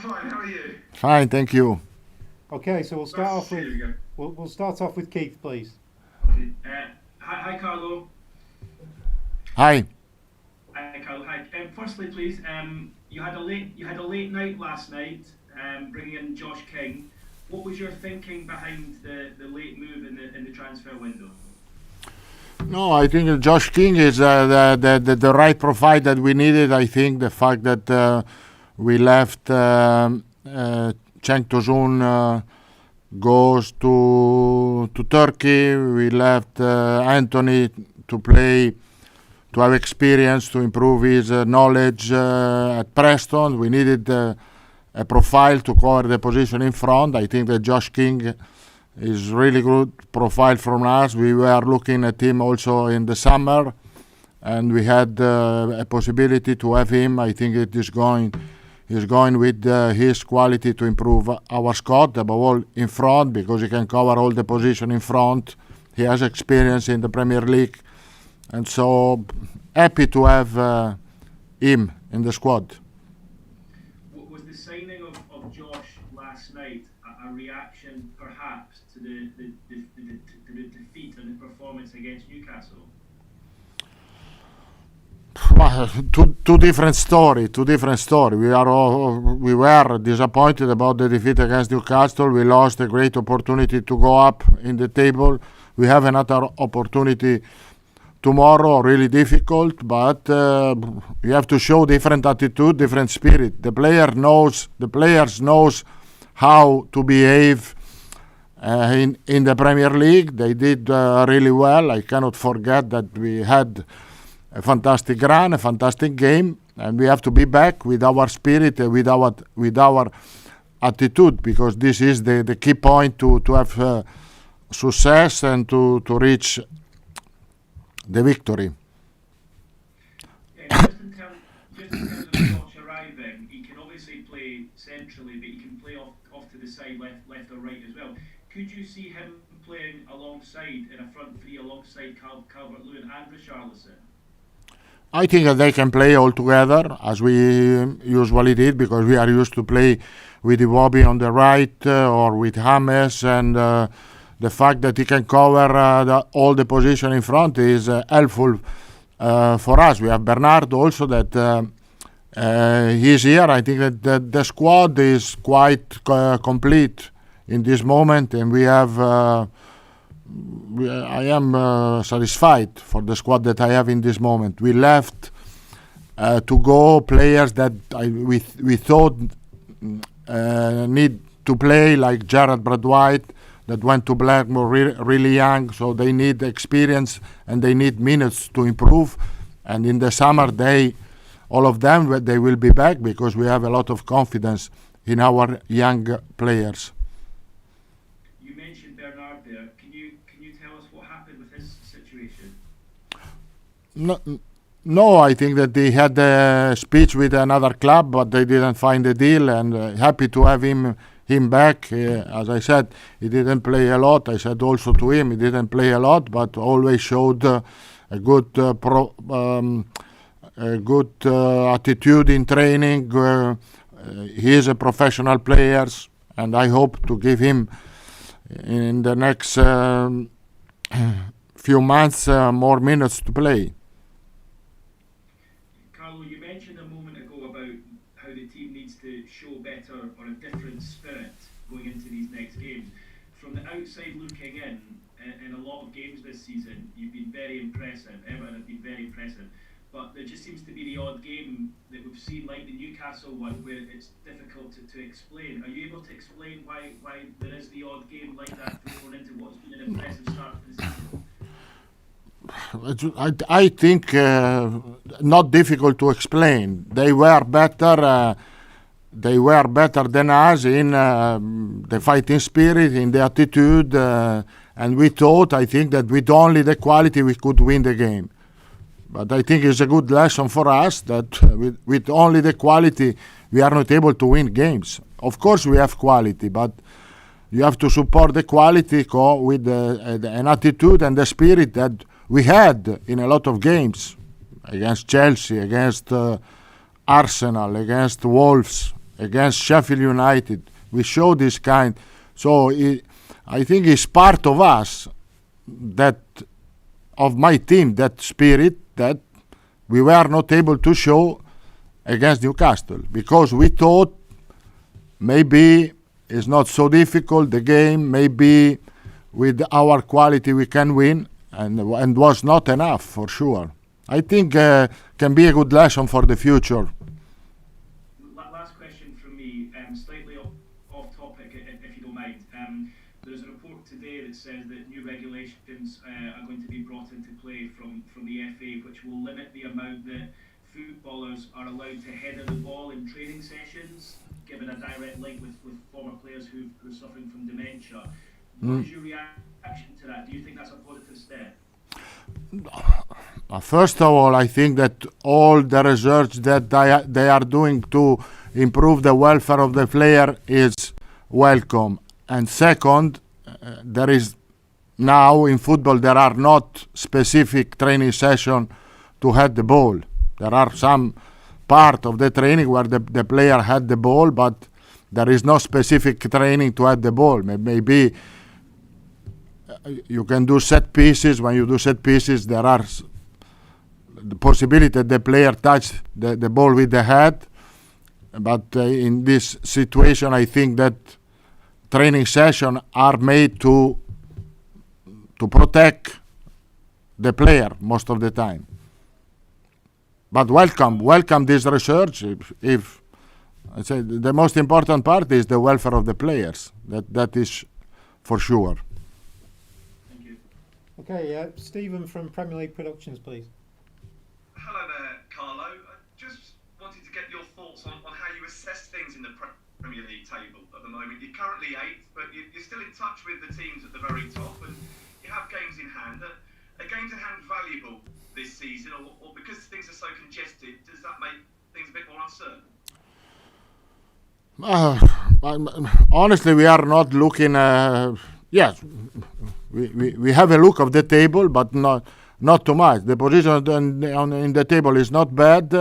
fine. How are you? Fine, thank you. Okay, so we'll start off Here with we go. we'll start off with Keith, please. Okay. Hi, Carlo. Hi. Hi, Carlo. Hi. Firstly, please, you had a late night last night, bringing in Josh King. What was your thinking behind the late move in the transfer window? No, I think Josh King is the right profile that we needed. I think the fact that we left Cenk Tosun goes to Turkey. We left Anthony to play, to have experience, to improve his knowledge at Preston. We needed a profile to cover the position in front. I think that Josh King is really good profile from us. We were looking at him also in the summer, and we had a possibility to have him. I think it is going. He's going with his quality to improve our squad, above all in front, because he can cover all the position in front. He has experience in the Premier League, and so happy to have him in the squad. Was the signing of Josh last night a reaction, perhaps, to the defeat and the performance against Newcastle? Two different story. We were disappointed about the defeat against Newcastle. We lost a great opportunity to go up in the table. We have another opportunity tomorrow, really difficult, but you have to show different attitude, different spirit. The players knows how to behave in the Premier League. They did really well. I cannot forget that we had a fantastic run, a fantastic game, and we have to be back with our spirit, with our attitude, because this is the key point to have success and to reach the victory. Just in terms of Josh arriving, he can obviously play centrally, but he can play off to the side, left or right as well. Could you see him playing alongside, in a front three, alongside Calvert-Lewin and Richarlison? I think that they can play all together, as we usually did, because we are used to play with Iwobi on the right or with James, and the fact that he can cover all the position in front is helpful for us. We have Bernardo also that he's here. I think that the squad is quite complete in this moment, and we have I am satisfied for the squad that I have in this moment. We left to go players that we thought need to play, like Jared Bradwhite, that went to Blackmore really young, so they need experience and they need minutes to improve. And in the summer, all of them, they will be back, because we have a lot of confidence in our young players. You mentioned Bernard there. Can you tell us what happened with his situation? No, I think that they had a speech with another club, but they didn't find a deal, and happy to have him back. As I said, he didn't play a lot. I said also to him, he didn't play a lot, but always showed a good attitude in training. He is a professional player, and I hope to give him in the next few months more minutes to play. Carlo, you mentioned a moment ago about how the team needs to show better or a different spirit going into these next games. From the outside looking in a lot of games this season, you've been very impressive. Everton have been very impressive. But there just seems to be the odd game that we've seen, like the Newcastle one, where it's difficult to explain. Are you able to explain why there is the odd game like that thrown into what's been an impressive start to the season? I think not difficult to explain. They were better than us in the fighting spirit, in the attitude, and we thought, I think, that with only the quality we could win the game. But I think it's a good lesson for us that with only the quality we are not able to win games. Of course we have quality, but you have to support the quality with an attitude and the spirit that we had in a lot of games against Chelsea, against Arsenal, against Wolves, against Sheffield United. We show this kind. So I think it's part of us, that of my team, that spirit that we were not able to show against Newcastle, because we thought maybe it's not so difficult, the game, maybe with our quality we can win, and was not enough for sure. I think can be a good lesson for the future. Last question from me, slightly off topic, if you don't mind. There's a report today that says that new regulations are going to be brought into play from the FA, which will limit the amount that footballers are allowed to header the ball in training sessions, given a direct link with former players who are suffering from dementia. What is your reaction to that? Do you think that's a positive step? First of all, I think that all the research that they are doing to improve the welfare of the player is welcome. And second, there is now in football there are not specific training sessions to head the ball. There are some part of the training where the player had the ball, but there is no specific training to head the ball. Maybe you can do set pieces. When you do set pieces, there are the possibility that the player touch the ball with the head. But in this situation, I think that training sessions are made to protect the player most of the time. But welcome this research. If I say the most important part is the welfare of the players. That is for sure. Thank you. Okay, Stephen from Premier League Productions, please. Hello there, Carlo. I just wanted to get your thoughts on how you assess things in the Premier League table at the moment. You're currently 8th, but you're still in touch with the teams at the very top, and you have games in hand. Are games in hand valuable this season, or because things are so congested, does that make things a bit more uncertain? Honestly, we are not looking. Yes, we have a look of the table, but not too much. The position in the table is not bad.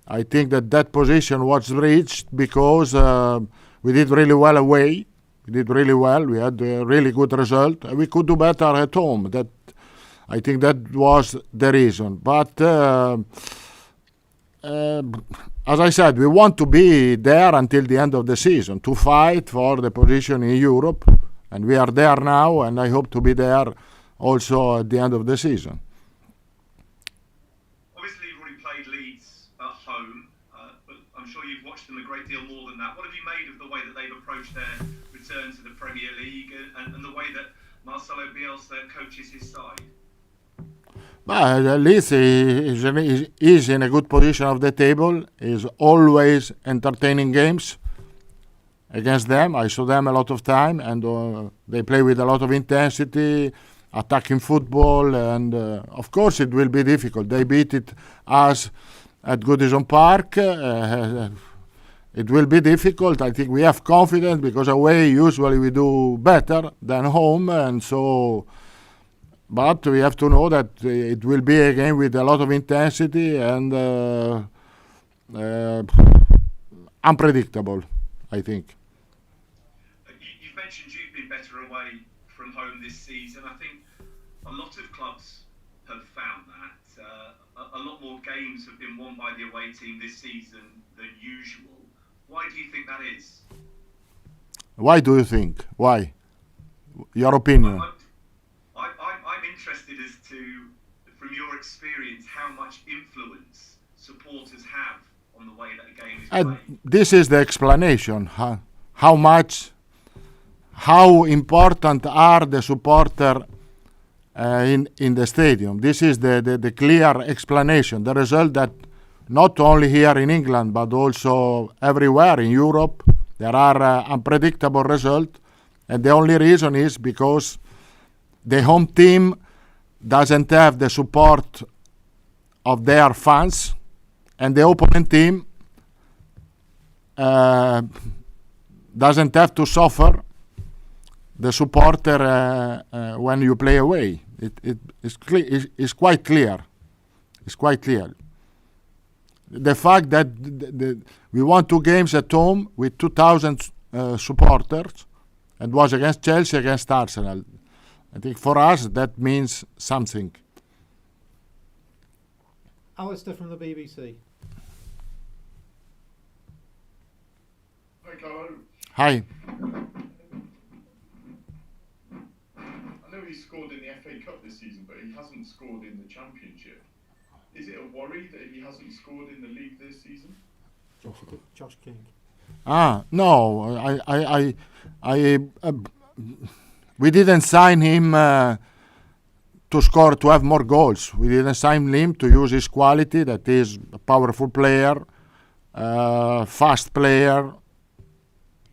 I think that position was reached because we did really well away. We did really well. We had a really good result. We could do better at home. I think that was the reason. But as I said, we want to be there until the end of the season to fight for the position in Europe. And we are there now, and I hope to be there also at the end of the season. Obviously, you've already played Leeds at home, but I'm sure you've watched them a great deal more than that. What have you made of the way that they've approached their return to the Premier League and the way that Marcelo Bielsa coaches his side? Leeds is in a good position of the table, is always entertaining games against them. I saw them a lot of time, and they play with a lot of intensity, attacking football, and of course it will be difficult. They beat us at Goodison Park. It will be difficult. I think we have confidence because away usually we do better than home, and so. But we have to know that it will be a game with a lot of intensity and unpredictable, I think. You've mentioned you've been better away from home this season. I think a lot of clubs have found that. A lot more games have been won by the away team this season than usual. Why do you think that is? Why do you think? Why? Your opinion? I'm interested as to, from your experience, how much influence supporters have on the way that a game is played. This is the explanation. How important are the supporters in the stadium? This is the clear explanation. The result that not only here in England but also everywhere in Europe there are unpredictable results, and the only reason is because the home team doesn't have the support of their fans, and the opponent team doesn't have to suffer the supporter when you play away. It's quite clear. It's quite clear. the fact that we won 2 games at home with 2,000 supporters, and was against Chelsea, against Arsenal. I think for us that means something. Alistair from the BBC. Hi, Carlo. Hi. I know he scored in the FA Cup this season, but he hasn't scored in the Championship. Is it a worry that he hasn't scored in the league this season? Josh King. No, we didn't sign him to score, to have more goals. We didn't sign him to use his quality, that is a powerful player, fast player.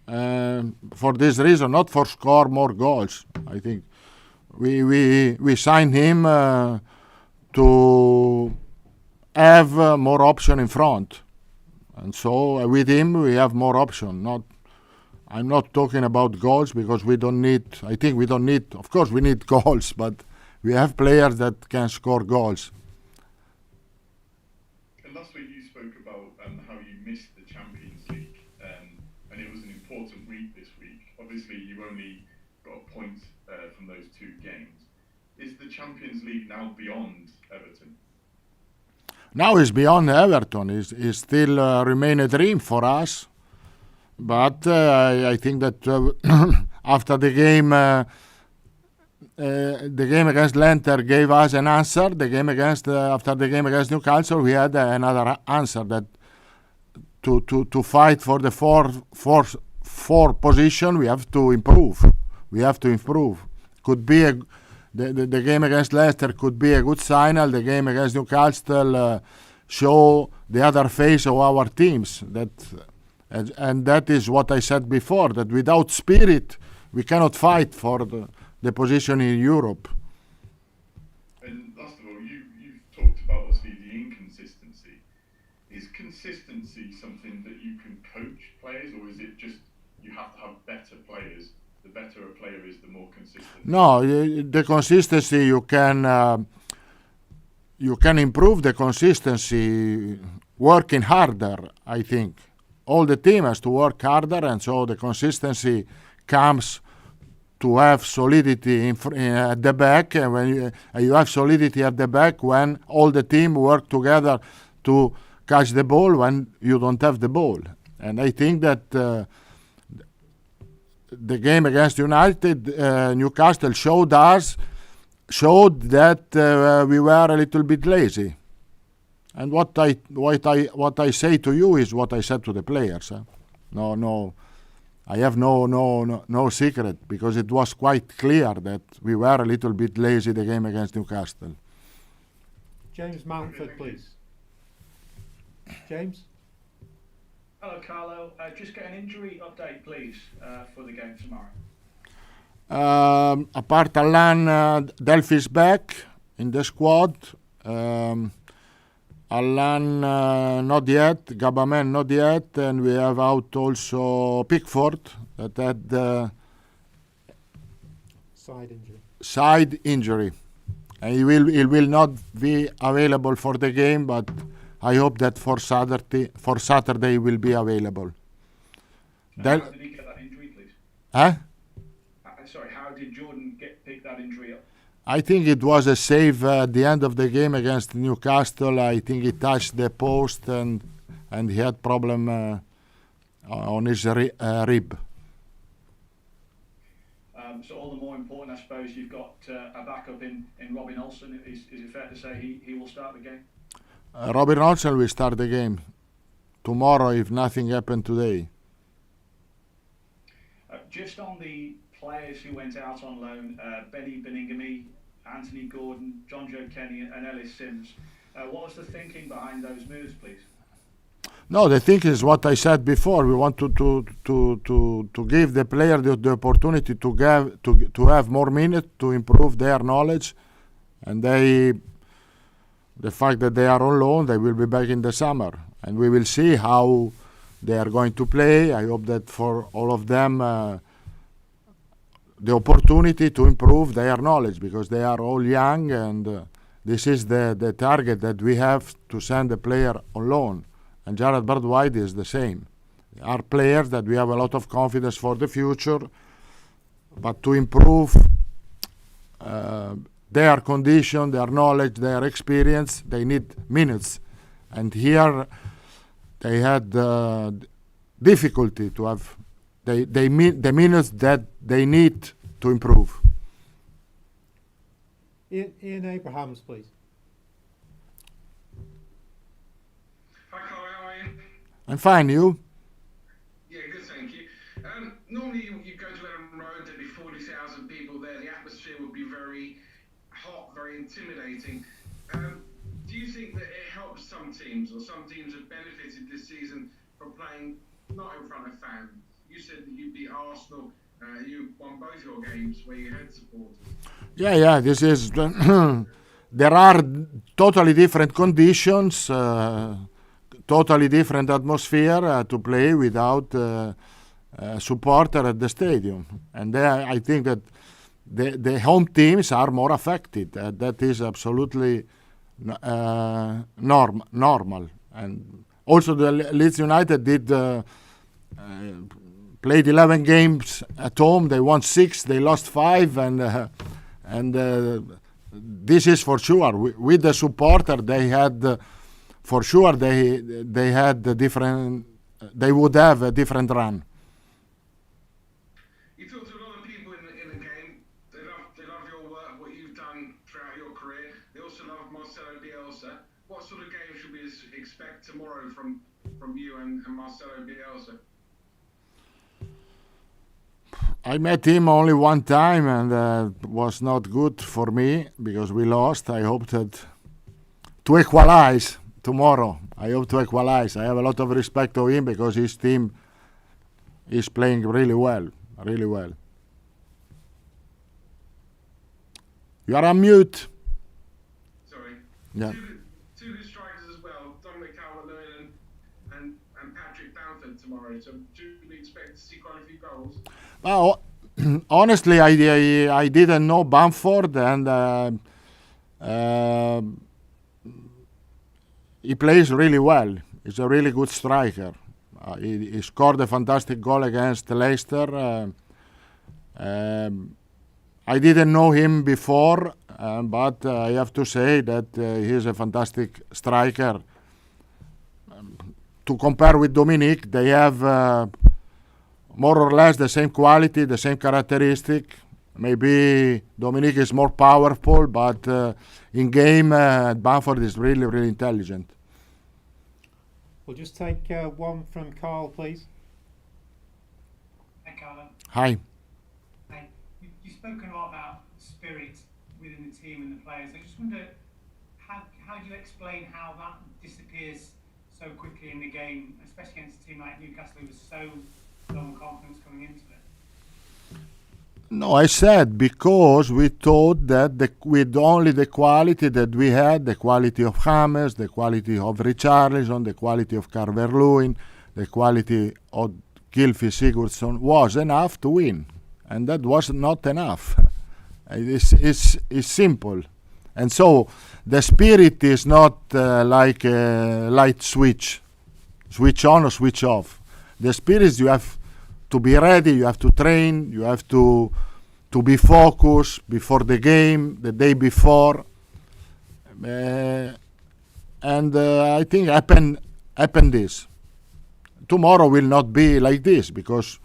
For this reason, not for score more goals. I think we signed him to have more option in front, and so with him we have more option. I'm not talking about goals because we don't need. I think we don't need. Of course, we need goals, but we have players that can score goals. And last week you spoke about how you missed the Champions League, and it was an important week this week. Obviously, you only got a point from those 2 games. Is the Champions League now beyond Everton? Now it's beyond Everton. It's still remain a dream for us. But I think that after the game against Leicester gave us an answer. The game after the game against Newcastle, we had another answer that to fight for the four position, we have to improve. Could be the game against Leicester could be a good signal. The game against Newcastle show the other face of our teams. And that is what I said before, that without spirit, we cannot fight for the position in Europe. And last of all, you've talked about obviously the inconsistency. Is consistency something that you can coach players, or is it just you have to have better players? The better a player is, the more consistent. No, the consistency you can improve the consistency working harder, I think. All the team has to work harder, and so the consistency comes to have solidity at the back, and when you have solidity at the back, when all the team work together to catch the ball when you don't have the ball. And I think that the game against United, Newcastle showed that we were a little bit lazy. And what I say to you is what I said to the players. No, I have no secret, because it was quite clear that we were a little bit lazy the game against Newcastle. James Mountford, please. James? Hello, Carlo. Just get an injury update, please, for the game tomorrow. Apart Alan, Delphi's back in the squad. Alan not yet, Gabamen not yet, and we have out also Pickford that had side injury. And he will not be available for the game, but I hope that for Saturday he will be available. How did he get that injury, please? Huh? Sorry, how did Jordan pick that injury up? I think it was a save at the end of the game against Newcastle. I think he touched the post and he had problem on his rib. So all the more important, I suppose, you've got a backup in Robin Olsen. Is it fair to say he will start the game? Robin Olsen will start the game tomorrow if nothing happened today. Just on the players who went out on loan, Benny Beningame, Anthony Gordon, John Joe Kenny and Ellis Sims. What was the thinking behind those moves, please? No, the thing is what I said before. We want to give the player the opportunity to have more minutes, to improve their knowledge, and the fact that they are on loan, they will be back in the summer, and we will see how they are going to play. I hope that for all of them the opportunity to improve their knowledge, because they are all young and This is the target that we have to send a player on loan. And Jared White is the same. They are players that we have a lot of confidence for the future, but to improve their condition, their knowledge, their experience, they need minutes. And here they had difficulty to have the minutes that they need to improve. Ian Abrahams, please. Hi, Carlo, how are you? I'm fine, you? Yeah, good, thank you. Normally, you go to Elland Road, there'd be 40,000 people there. The atmosphere would be very hot, very intimidating. Do you think that it helps some teams, or some teams have benefited this season from playing not in front of fans? You said that you beat Arsenal. You won both your games where you had supporters. Yeah. This is there are totally different conditions, totally different atmosphere to play without supporter at the stadium, and there I think that the home teams are more affected. That is absolutely normal, and also the Leeds United did. Played 11 games at home. They won 6. They lost 5, and this is for sure. With the supporter, they had for sure they had a different. They would have a different run. You talked to a lot of people in the game. They love your work, what you've done throughout your career. They also love Marcelo Bielsa. What sort of game should we expect tomorrow from you and Marcelo Bielsa? I met him only one time, and was not good for me because we lost. I hope that to equalize tomorrow. I hope to equalize. I have a lot of respect for him because his team is playing really well, really well. You are on mute. Sorry. Yeah. Two good strikers as well, Dominic Calvert-Lewin and Patrick Bamford tomorrow. So do we expect to see quite a few goals? Well, honestly, I didn't know Bamford, and he plays really well. He's a really good striker. He scored a fantastic goal against Leicester. I didn't know him before, but I have to say that he's a fantastic striker. To compare with Dominic, they have more or less the same quality, the same characteristic. Maybe Dominic is more powerful, but in game, Bamford is really, really intelligent. We'll just take one from Carl, please. Hi, Carlo. Hi. Hi. You've spoken a lot about spirit within the team and the players. I just wonder, how do you explain how that disappears so quickly in the game, especially against a team like Newcastle, who was so low on confidence coming into it? No, I said because we thought that with only the quality that we had, the quality of James, the quality of Richarlison, the quality of Calvert-Lewin, the quality of Gylfi Sigurdsson was enough to win. And that was not enough. It's simple. And so the spirit is not like a light switch on or switch off. The spirit is you have to be ready, you have to train, you have to be focused before the game, the day before. And I think happen this. Tomorrow will not be like this because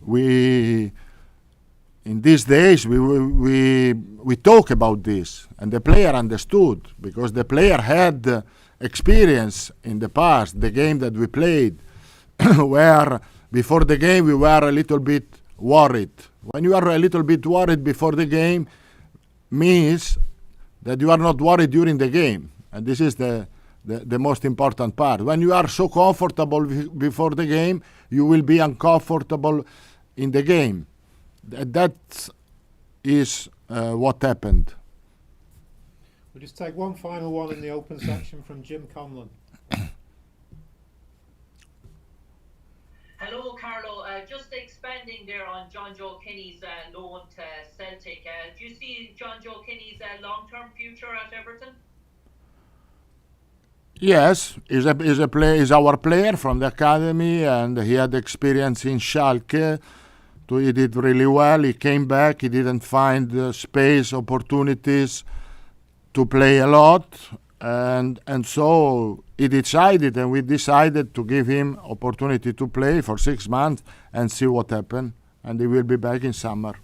in these days we talk about this, and the player understood because the player had experience in the past, the game that we played, where before the game we were a little bit worried. When you are a little bit worried before the game, means that you are not worried during the game, and this is the most important part. When you are so comfortable before the game, you will be uncomfortable in the game. That is what happened. We'll just take one final one in the open section from Jim Conlon. Hello, Hello, Carlo. Just expanding there on John Joe Kenny's loan to Celtic. Do you see John Joe Kenny's long-term future at Everton? Yes, he's our player from the academy, and he had experience in Schalke. He did really well. He came back. He didn't find space, opportunities to play a lot, and so he decided, and we decided to give him opportunity to play for 6 months and see what happened. And he will be back in summer.